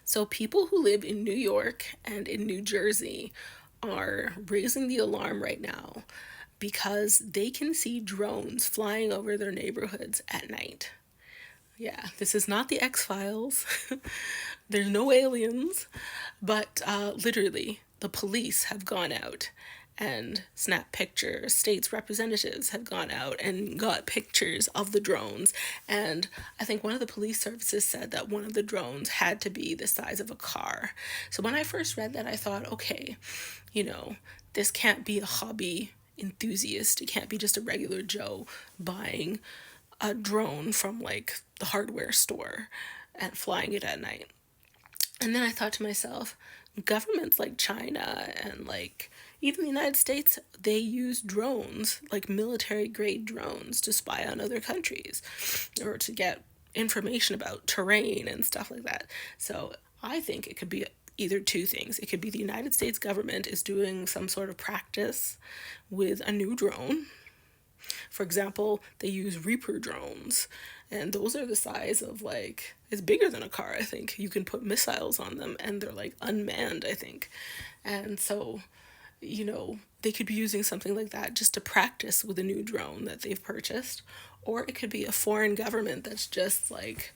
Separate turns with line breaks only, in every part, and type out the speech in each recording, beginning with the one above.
So, people who live in New York and in New Jersey are raising the alarm right now because they can see drones flying over their neighborhoods at night. Yeah, this is not the X Files. There's no aliens, but literally, the police have gone out and snapped pictures. States representatives have gone out and got pictures of the drones. And I think one of the police services said that one of the drones had to be the size of a car. So when I first read that, I thought, okay, you know, this can't be a hobby enthusiast. It can't be just a regular Joe buying a drone from like the hardware store and flying it at night. And then I thought to myself, governments like China and like even the United States, they use drones, like military grade drones, to spy on other countries or to get information about terrain and stuff like that. So I think it could be either two things. It could be the United States government is doing some sort of practice with a new drone. For example, they use Reaper drones, and those are the size of like, it's bigger than a car, I think. You can put missiles on them, and they're like unmanned, I think. And so, they could be using something like that just to practice with a new drone that they've purchased. Or it could be a foreign government that's just like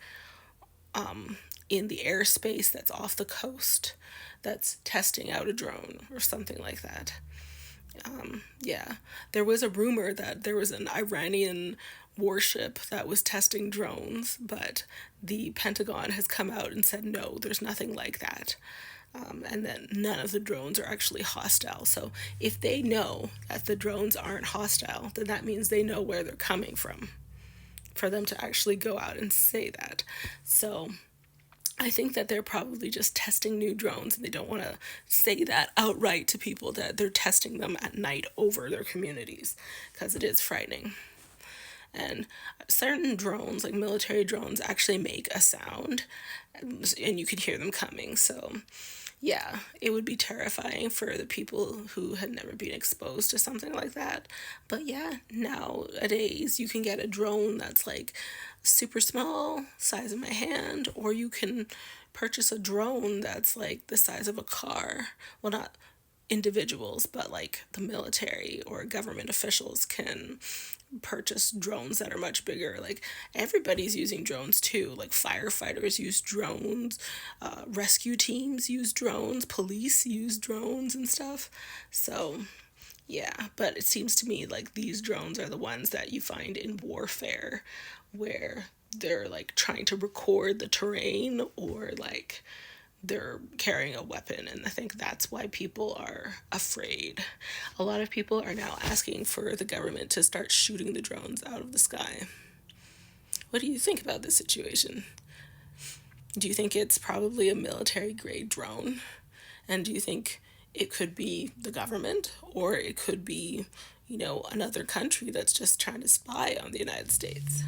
in the airspace that's off the coast that's testing out a drone or something like that. Yeah, there was a rumor that there was an Iranian warship that was testing drones, but the Pentagon has come out and said no, there's nothing like that. And then none of the drones are actually hostile. So if they know that the drones aren't hostile, then that means they know where they're coming from for them to actually go out and say that. So I think that they're probably just testing new drones and they don't want to say that outright to people that they're testing them at night over their communities because it is frightening. And certain drones, like military drones, actually make a sound and you could hear them coming. So, yeah, it would be terrifying for the people who had never been exposed to something like that. But yeah, nowadays you can get a drone that's like super small, size of my hand, or you can purchase a drone that's like the size of a car. Well, not individuals, but like the military or government officials can purchase drones that are much bigger. Like everybody's using drones too. Like firefighters use drones, rescue teams use drones, police use drones and stuff. So yeah, but it seems to me like these drones are the ones that you find in warfare where they're like trying to record the terrain or like they're carrying a weapon, and I think that's why people are afraid. A lot of people are now asking for the government to start shooting the drones out of the sky. What do you think about this situation? Do you think it's probably a military grade drone? And do you think it could be the government or it could be, another country that's just trying to spy on the United States?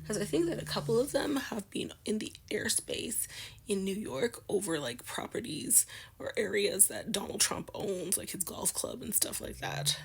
Because I think that a couple of them have been in the airspace in New York over like properties or areas that Donald Trump owns, like his golf club and stuff like that.